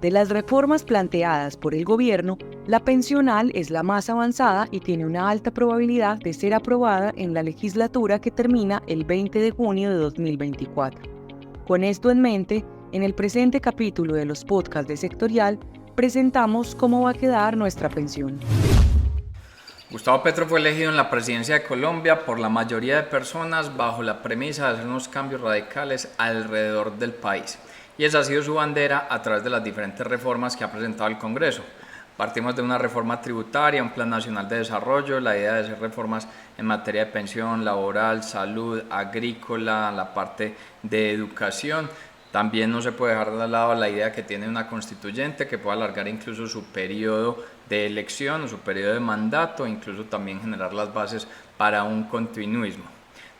De las reformas planteadas por el gobierno, la pensional es la más avanzada y tiene una alta probabilidad de ser aprobada en la legislatura que termina el 20 de junio de 2024. Con esto en mente, en el presente capítulo de los podcasts de Sectorial, presentamos cómo va a quedar nuestra pensión. Gustavo Petro fue elegido en la presidencia de Colombia por la mayoría de personas bajo la premisa de hacer unos cambios radicales alrededor del país. Y esa ha sido su bandera a través de las diferentes reformas que ha presentado el Congreso. Partimos de una reforma tributaria, un plan nacional de desarrollo, la idea de hacer reformas en materia de pensión, laboral, salud, agrícola, la parte de educación. También no se puede dejar de lado la idea que tiene una constituyente que pueda alargar incluso su periodo de elección o su periodo de mandato, incluso también generar las bases para un continuismo.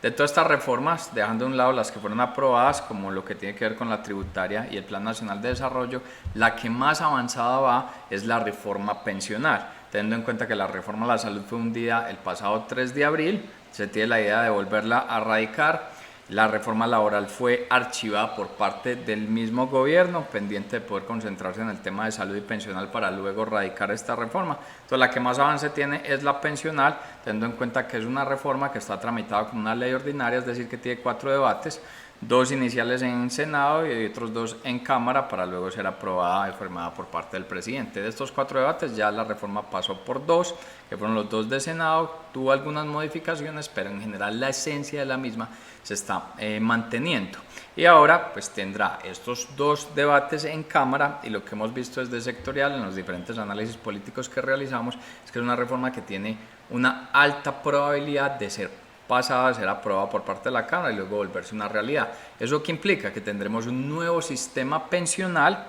De todas estas reformas, dejando a un lado las que fueron aprobadas, como lo que tiene que ver con la tributaria y el Plan Nacional de Desarrollo, la que más avanzada va es la reforma pensional. Teniendo en cuenta que la reforma a la salud fue hundida el pasado 3 de abril, se tiene la idea de volverla a radicar. La reforma laboral fue archivada por parte del mismo gobierno, pendiente de poder concentrarse en el tema de salud y pensional para luego radicar esta reforma. Entonces, la que más avance tiene es la pensional, teniendo en cuenta que es una reforma que está tramitada como una ley ordinaria, es decir, que tiene 4 debates, 2 iniciales en Senado y otros 2 en Cámara para luego ser aprobada y firmada por parte del presidente. De estos 4 debates ya la reforma pasó por 2, que fueron los 2 de Senado, tuvo algunas modificaciones, pero en general la esencia de la misma se está manteniendo. Y ahora pues tendrá estos 2 debates en Cámara, y lo que hemos visto desde Sectorial en los diferentes análisis políticos que realizamos es que es una reforma que tiene una alta probabilidad de ser pasada a ser aprobada por parte de la Cámara y luego volverse una realidad. ¿Eso qué implica? Que tendremos un nuevo sistema pensional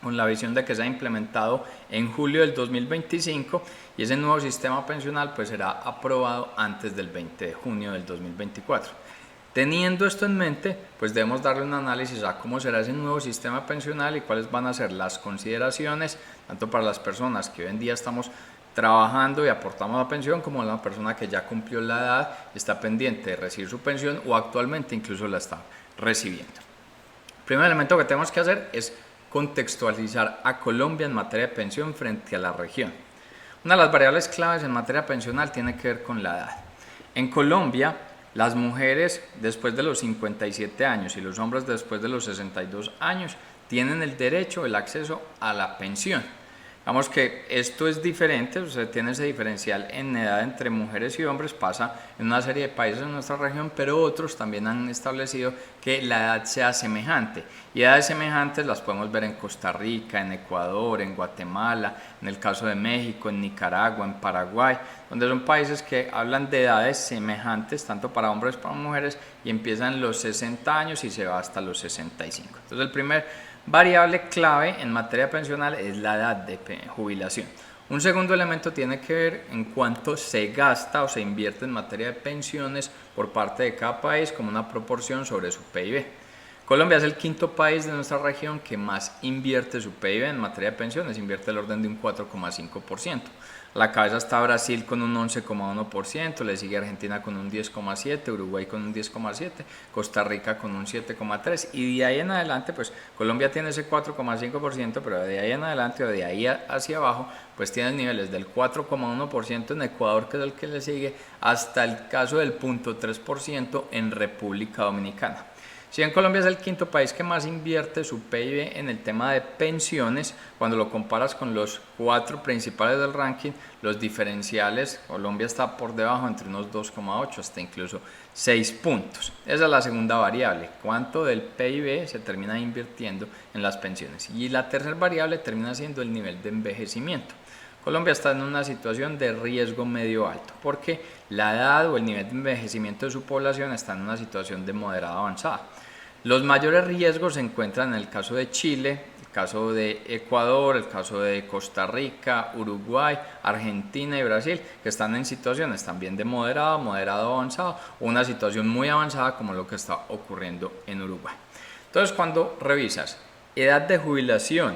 con la visión de que sea implementado en julio del 2025 y ese nuevo sistema pensional pues será aprobado antes del 20 de junio del 2024. Teniendo esto en mente, pues debemos darle un análisis a cómo será ese nuevo sistema pensional y cuáles van a ser las consideraciones, tanto para las personas que hoy en día estamos trabajando y aportamos la pensión, como la persona que ya cumplió la edad, está pendiente de recibir su pensión o actualmente incluso la está recibiendo. El primer elemento que tenemos que hacer es contextualizar a Colombia en materia de pensión frente a la región. Una de las variables claves en materia pensional tiene que ver con la edad. En Colombia, las mujeres después de los 57 años y los hombres después de los 62 años tienen el derecho, el acceso a la pensión. Digamos que esto es diferente, o sea, tiene ese diferencial en edad entre mujeres y hombres, pasa en una serie de países en nuestra región, pero otros también han establecido que la edad sea semejante. Y edades semejantes las podemos ver en Costa Rica, en Ecuador, en Guatemala, en el caso de México, en Nicaragua, en Paraguay, donde son países que hablan de edades semejantes, tanto para hombres como para mujeres, y empiezan en los 60 años y se va hasta los 65. Entonces, el primer variable clave en materia pensional es la edad de jubilación. Un segundo elemento tiene que ver en cuánto se gasta o se invierte en materia de pensiones por parte de cada país como una proporción sobre su PIB. Colombia es el quinto país de nuestra región que más invierte su PIB en materia de pensiones, invierte el orden de un 4,5%. A la cabeza está Brasil con un 11,1%, le sigue Argentina con un 10,7%, Uruguay con un 10,7%, Costa Rica con un 7,3%, y de ahí en adelante pues Colombia tiene ese 4,5%, pero de ahí en adelante o de ahí hacia abajo pues tiene niveles del 4,1% en Ecuador, que es el que le sigue, hasta el caso del 0,3% en República Dominicana. Si bien Colombia es el quinto país que más invierte su PIB en el tema de pensiones, cuando lo comparas con los 4 principales del ranking, los diferenciales, Colombia está por debajo entre unos 2,8 hasta incluso 6 puntos. Esa es la segunda variable, cuánto del PIB se termina invirtiendo en las pensiones. Y la tercera variable termina siendo el nivel de envejecimiento. Colombia está en una situación de riesgo medio alto porque la edad o el nivel de envejecimiento de su población está en una situación de moderada avanzada. Los mayores riesgos se encuentran en el caso de Chile, el caso de Ecuador, el caso de Costa Rica, Uruguay, Argentina y Brasil, que están en situaciones también de moderado avanzado, o una situación muy avanzada como lo que está ocurriendo en Uruguay. Entonces, cuando revisas edad de jubilación,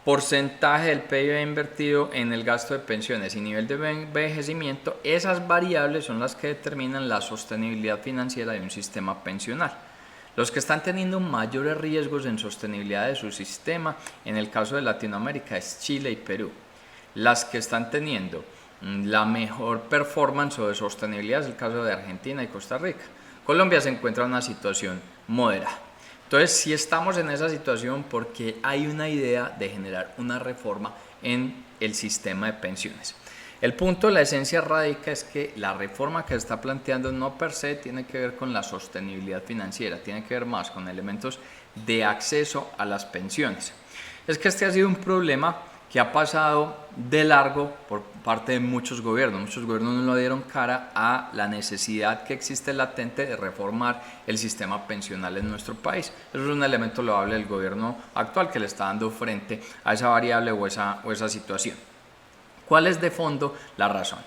porcentaje del PIB invertido en el gasto de pensiones y nivel de envejecimiento, esas variables son las que determinan la sostenibilidad financiera de un sistema pensional. Los que están teniendo mayores riesgos en sostenibilidad de su sistema, en el caso de Latinoamérica, es Chile y Perú. Las que están teniendo la mejor performance o de sostenibilidad es el caso de Argentina y Costa Rica. Colombia se encuentra en una situación moderada. Entonces, si estamos en esa situación porque hay una idea de generar una reforma en el sistema de pensiones. El punto, la esencia radica es que la reforma que se está planteando no per se tiene que ver con la sostenibilidad financiera, tiene que ver más con elementos de acceso a las pensiones. Es que este ha sido un problema que ha pasado de largo por parte de muchos gobiernos. Muchos gobiernos no lo dieron cara a la necesidad que existe latente de reformar el sistema pensional en nuestro país. Eso es un elemento loable del gobierno actual que le está dando frente a esa variable o esa situación. ¿Cuál es de fondo la razón?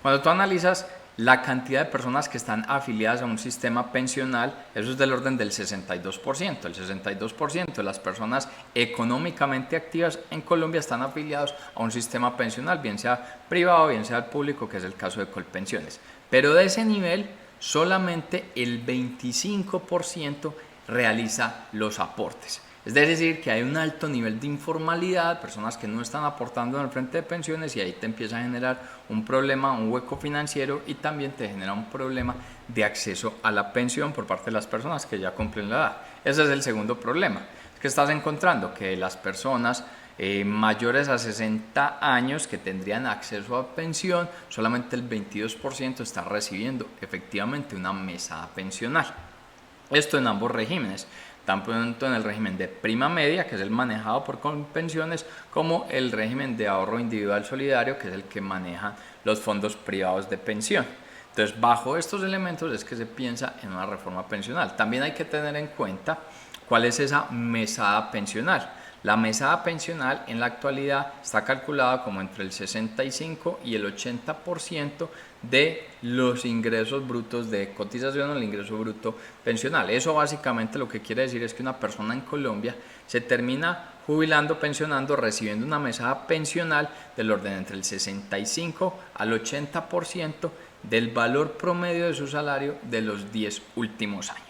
Cuando tú analizas la cantidad de personas que están afiliadas a un sistema pensional, eso es del orden del 62%. El 62% de las personas económicamente activas en Colombia están afiliados a un sistema pensional, bien sea privado, bien sea público, que es el caso de Colpensiones. Pero de ese nivel, solamente el 25% realiza los aportes. Es decir, que hay un alto nivel de informalidad, personas que no están aportando en el frente de pensiones, y ahí te empieza a generar un problema, un hueco financiero, y también te genera un problema de acceso a la pensión por parte de las personas que ya cumplen la edad. Ese es el segundo problema, es que estás encontrando que las personas mayores a 60 años que tendrían acceso a pensión, solamente el 22% está recibiendo efectivamente una mesada pensional. Esto en ambos regímenes, tanto en el régimen de prima media, que es el manejado por Colpensiones, como el régimen de ahorro individual solidario, que es el que maneja los fondos privados de pensión. Entonces, bajo estos elementos es que se piensa en una reforma pensional. También hay que tener en cuenta cuál es esa mesada pensional. La mesada pensional en la actualidad está calculada como entre el 65 y el 80% de los ingresos brutos de cotización o el ingreso bruto pensional. Eso básicamente lo que quiere decir es que una persona en Colombia se termina jubilando, pensionando, recibiendo una mesada pensional del orden entre el 65 al 80% del valor promedio de su salario de los 10 últimos años.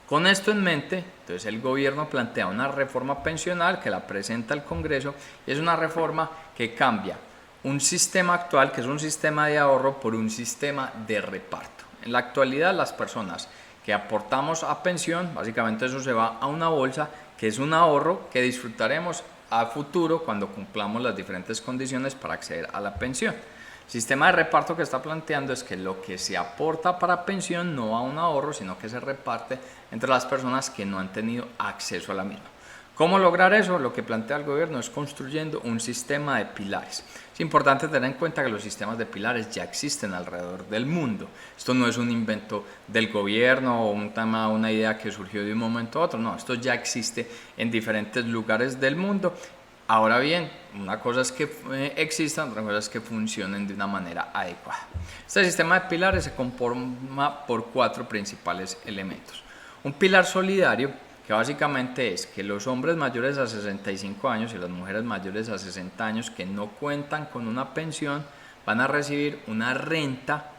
Con esto en mente, entonces el gobierno plantea una reforma pensional que la presenta al Congreso, y es una reforma que cambia un sistema actual, que es un sistema de ahorro, por un sistema de reparto. En la actualidad, las personas que aportamos a pensión, básicamente eso se va a una bolsa, que es un ahorro que disfrutaremos a futuro cuando cumplamos las diferentes condiciones para acceder a la pensión. El sistema de reparto que está planteando es que lo que se aporta para pensión no va a un ahorro, sino que se reparte entre las personas que no han tenido acceso a la misma. ¿Cómo lograr eso? Lo que plantea el gobierno es construyendo un sistema de pilares. Es importante tener en cuenta que los sistemas de pilares ya existen alrededor del mundo. Esto no es un invento del gobierno o una idea que surgió de un momento a otro. No, esto ya existe en diferentes lugares del mundo. Ahora bien, una cosa es que existan, otra cosa es que funcionen de una manera adecuada. Este sistema de pilares se conforma por 4 principales elementos. Un pilar solidario, que básicamente es que los hombres mayores a 65 años y las mujeres mayores a 60 años que no cuentan con una pensión van a recibir una renta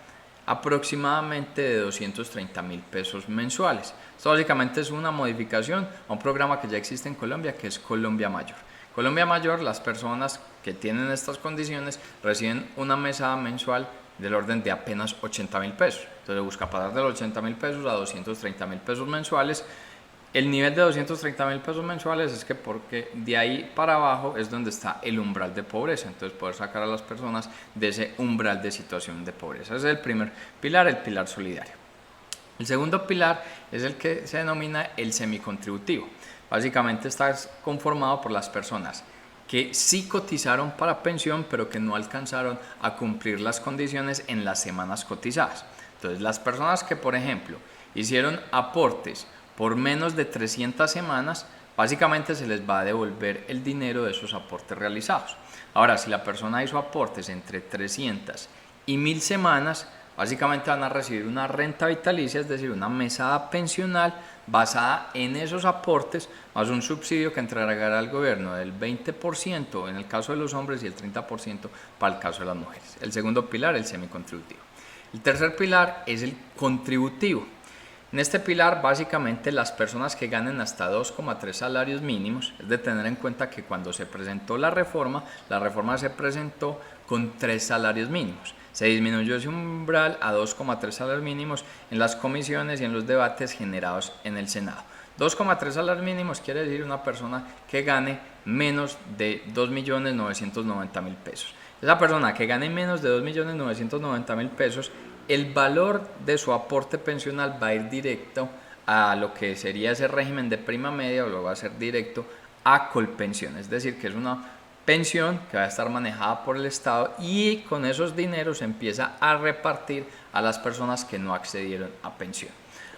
aproximadamente de 230.000 pesos mensuales. Esto básicamente es una modificación a un programa que ya existe en Colombia, que es Colombia Mayor. Colombia Mayor, las personas que tienen estas condiciones reciben una mesada mensual del orden de apenas 80.000 pesos. Entonces busca pasar de los 80.000 pesos a 230.000 pesos mensuales. El nivel de 230.000 pesos mensuales es que porque de ahí para abajo es donde está el umbral de pobreza. Entonces poder sacar a las personas de ese umbral de situación de pobreza. Ese es el primer pilar, el pilar solidario. El segundo pilar es el que se denomina el semicontributivo. Básicamente está conformado por las personas que sí cotizaron para pensión, pero que no alcanzaron a cumplir las condiciones en las semanas cotizadas. Entonces, las personas que, por ejemplo, hicieron aportes por menos de 300 semanas, básicamente se les va a devolver el dinero de esos aportes realizados. Ahora, si la persona hizo aportes entre 300 y 1000 semanas, básicamente van a recibir una renta vitalicia, es decir, una mesada pensional basada en esos aportes, más un subsidio que entregará al gobierno del 20% en el caso de los hombres y el 30% para el caso de las mujeres. El segundo pilar, el semicontributivo. El tercer pilar es el contributivo. En este pilar, básicamente, las personas que ganen hasta 2,3 salarios mínimos, es de tener en cuenta que cuando se presentó la reforma se presentó con 3 salarios mínimos. Se disminuyó ese umbral a 2,3 salarios mínimos en las comisiones y en los debates generados en el Senado. 2,3 salarios mínimos quiere decir una persona que gane menos de 2.990.000 pesos. Esa persona que gane menos de 2.990.000 pesos, el valor de su aporte pensional va a ir directo a lo que sería ese régimen de prima media, o lo va a ser directo a Colpensión, es decir, que es una pensión que va a estar manejada por el Estado, y con esos dineros se empieza a repartir a las personas que no accedieron a pensión.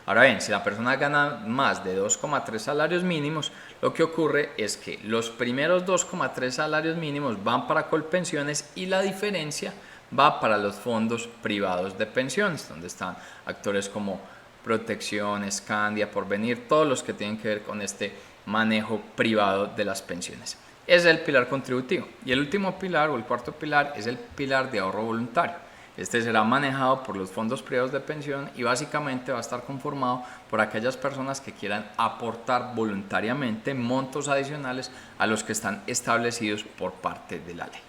Ahora bien, si la persona gana más de 2,3 salarios mínimos, lo que ocurre es que los primeros 2,3 salarios mínimos van para Colpensiones y la diferencia va para los fondos privados de pensiones, donde están actores como Protección, Scandia, Porvenir, todos los que tienen que ver con este manejo privado de las pensiones. Ese es el pilar contributivo. Y el último pilar, o el cuarto pilar, es el pilar de ahorro voluntario. Este será manejado por los fondos privados de pensión y básicamente va a estar conformado por aquellas personas que quieran aportar voluntariamente montos adicionales a los que están establecidos por parte de la ley.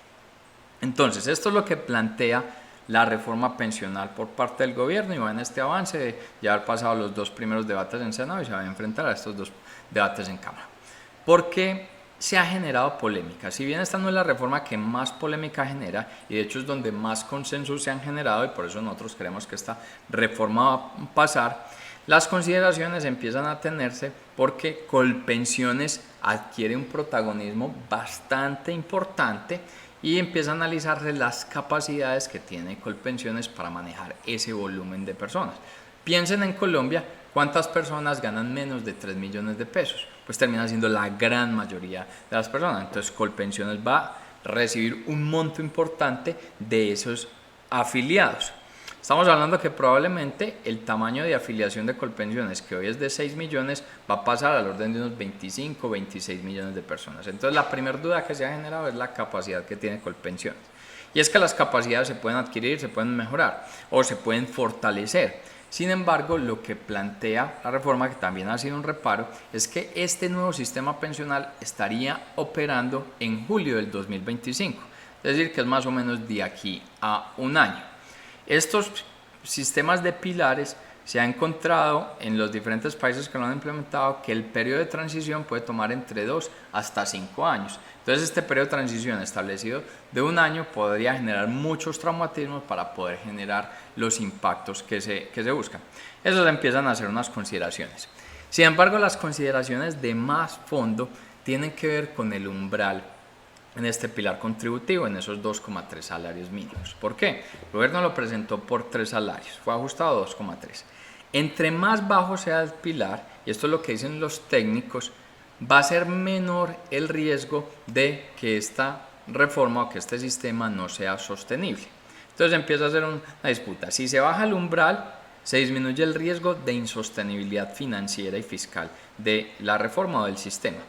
Entonces, esto es lo que plantea la reforma pensional por parte del gobierno, y va en este avance de ya haber pasado los 2 primeros debates en Senado y se va a enfrentar a estos 2 debates en Cámara. ¿Por qué se ha generado polémica? Si bien esta no es la reforma que más polémica genera, y de hecho es donde más consensos se han generado, y por eso nosotros creemos que esta reforma va a pasar, las consideraciones empiezan a tenerse porque Colpensiones adquiere un protagonismo bastante importante y empieza a analizarse las capacidades que tiene Colpensiones para manejar ese volumen de personas. Piensen en Colombia, ¿cuántas personas ganan menos de 3 millones de pesos? Pues termina siendo la gran mayoría de las personas. Entonces Colpensiones va a recibir un monto importante de esos afiliados. Estamos hablando que probablemente el tamaño de afiliación de Colpensiones, que hoy es de 6 millones, va a pasar al orden de unos 25 o 26 millones de personas. Entonces la primera duda que se ha generado es la capacidad que tiene Colpensiones. Y es que las capacidades se pueden adquirir, se pueden mejorar o se pueden fortalecer. Sin embargo, lo que plantea la reforma, que también ha sido un reparo, es que este nuevo sistema pensional estaría operando en julio del 2025. Es decir, que es más o menos de aquí a un año. Estos sistemas de pilares se ha encontrado en los diferentes países que lo han implementado que el periodo de transición puede tomar entre 2 hasta 5 años. Entonces este periodo de transición establecido de un año podría generar muchos traumatismos para poder generar los impactos que se buscan. Eso se empiezan a hacer unas consideraciones. Sin embargo, las consideraciones de más fondo tienen que ver con el umbral en este pilar contributivo, en esos 2,3 salarios mínimos. ¿Por qué? El gobierno lo presentó por 3 salarios, fue ajustado a 2,3. Entre más bajo sea el pilar, y esto es lo que dicen los técnicos, va a ser menor el riesgo de que esta reforma o que este sistema no sea sostenible. Entonces empieza a ser una disputa. Si se baja el umbral, se disminuye el riesgo de insostenibilidad financiera y fiscal de la reforma o del sistema.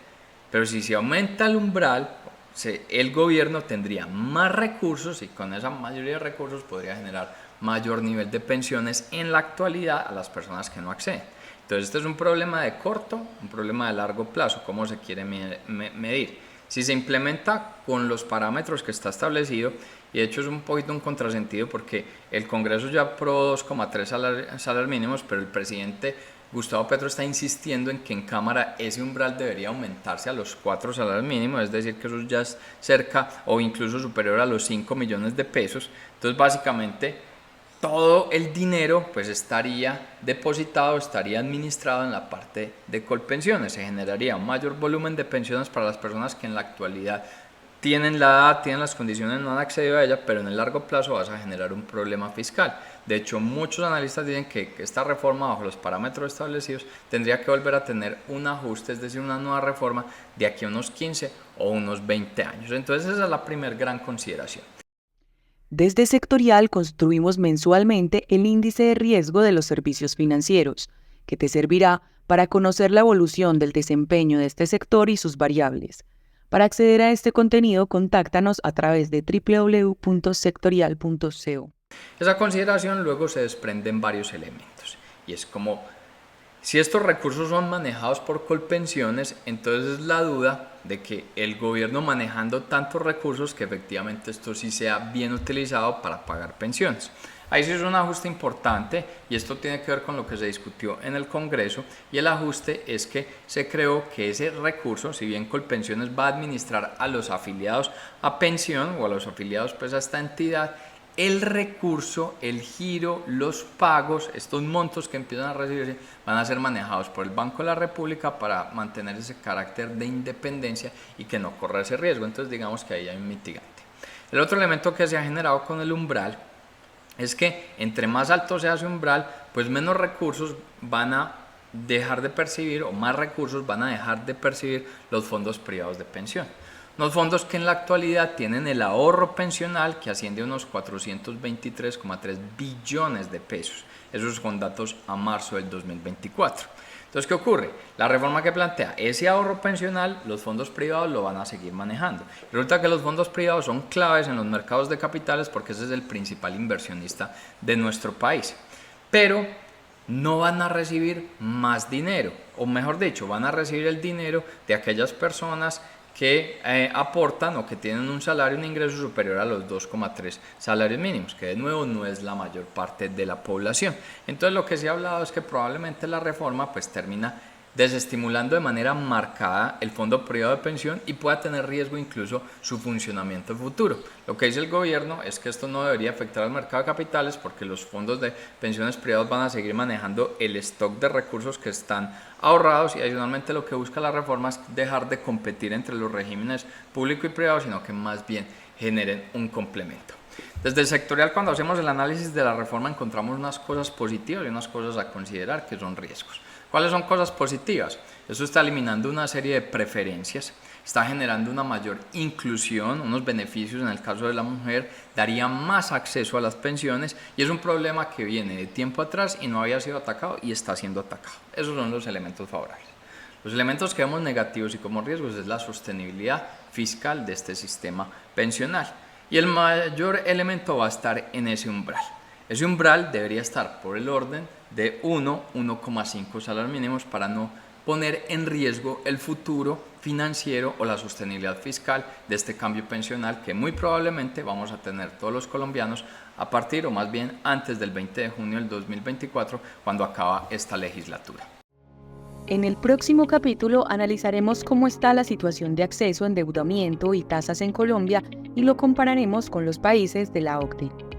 Pero si se aumenta el umbral, el gobierno tendría más recursos y con esa mayoría de recursos podría generar mayor nivel de pensiones en la actualidad a las personas que no acceden. Entonces este es un problema de corto, un problema de largo plazo, cómo se quiere medir. Si se implementa con los parámetros que está establecido, y de hecho es un poquito un contrasentido porque el Congreso ya aprobó 2,3 salarios mínimos, pero el presidente Gustavo Petro está insistiendo en que en Cámara ese umbral debería aumentarse a los 4 salarios mínimos, es decir, que eso ya es cerca o incluso superior a los 5 millones de pesos. Entonces básicamente todo el dinero pues estaría depositado, estaría administrado en la parte de Colpensiones. Se generaría un mayor volumen de pensiones para las personas que en la actualidad tienen la edad, tienen las condiciones, no han accedido a ella, pero en el largo plazo vas a generar un problema fiscal. De hecho, muchos analistas dicen que esta reforma, bajo los parámetros establecidos, tendría que volver a tener un ajuste, es decir, una nueva reforma de aquí a unos 15 o unos 20 años. Entonces esa es la primera gran consideración. Desde Sectorial construimos mensualmente el índice de riesgo de los servicios financieros, que te servirá para conocer la evolución del desempeño de este sector y sus variables. Para acceder a este contenido, contáctanos a través de www.sectorial.co. Esa consideración luego se desprende en varios elementos, y es como Si estos recursos son manejados por Colpensiones, entonces es la duda de que el gobierno manejando tantos recursos, que efectivamente esto sí sea bien utilizado para pagar pensiones. Ahí sí es un ajuste importante y esto tiene que ver con lo que se discutió en el Congreso, y el ajuste es que se creó que ese recurso, si bien Colpensiones va a administrar a los afiliados a pensión o a los afiliados pues a esta entidad, el recurso, el giro, los pagos, estos montos que empiezan a recibirse van a ser manejados por el Banco de la República para mantener ese carácter de independencia y que no corra ese riesgo. Entonces digamos que ahí hay un mitigante. El otro elemento que se ha generado con el umbral es que entre más alto sea ese umbral, pues menos recursos van a dejar de percibir, o más recursos van a dejar de percibir los fondos privados de pensión. Unos fondos que en la actualidad tienen el ahorro pensional que asciende a unos 423,3 billones de pesos. Esos son datos a marzo del 2024. Entonces, ¿qué ocurre? La reforma que plantea ese ahorro pensional, los fondos privados lo van a seguir manejando. Resulta que los fondos privados son claves en los mercados de capitales porque ese es el principal inversionista de nuestro país. Pero no van a recibir más dinero, o mejor dicho, van a recibir el dinero de aquellas personas que aportan o que tienen un salario, un ingreso superior a los 2,3 salarios mínimos, que de nuevo no es la mayor parte de la población. Entonces lo que se ha hablado es que probablemente la reforma pues termina desestimulando de manera marcada el fondo privado de pensión y pueda tener riesgo incluso su funcionamiento futuro. Lo que dice el gobierno es que esto no debería afectar al mercado de capitales porque los fondos de pensiones privados van a seguir manejando el stock de recursos que están ahorrados, y adicionalmente lo que busca la reforma es dejar de competir entre los regímenes público y privado, sino que más bien generen un complemento. Desde el sectorial, cuando hacemos el análisis de la reforma, encontramos unas cosas positivas y unas cosas a considerar que son riesgos. ¿Cuáles son cosas positivas? Eso está eliminando una serie de preferencias, está generando una mayor inclusión, unos beneficios en el caso de la mujer, daría más acceso a las pensiones, y es un problema que viene de tiempo atrás y no había sido atacado y está siendo atacado. Esos son los elementos favorables. Los elementos que vemos negativos y como riesgos es la sostenibilidad fiscal de este sistema pensional, y el mayor elemento va a estar en ese umbral. Ese umbral debería estar por el orden de 1,5 salarios mínimos para no poner en riesgo el futuro financiero o la sostenibilidad fiscal de este cambio pensional que muy probablemente vamos a tener todos los colombianos a partir, o más bien antes del 20 de junio del 2024, cuando acaba esta legislatura. En el próximo capítulo analizaremos cómo está la situación de acceso, endeudamiento y tasas en Colombia y lo compararemos con los países de la OCDE.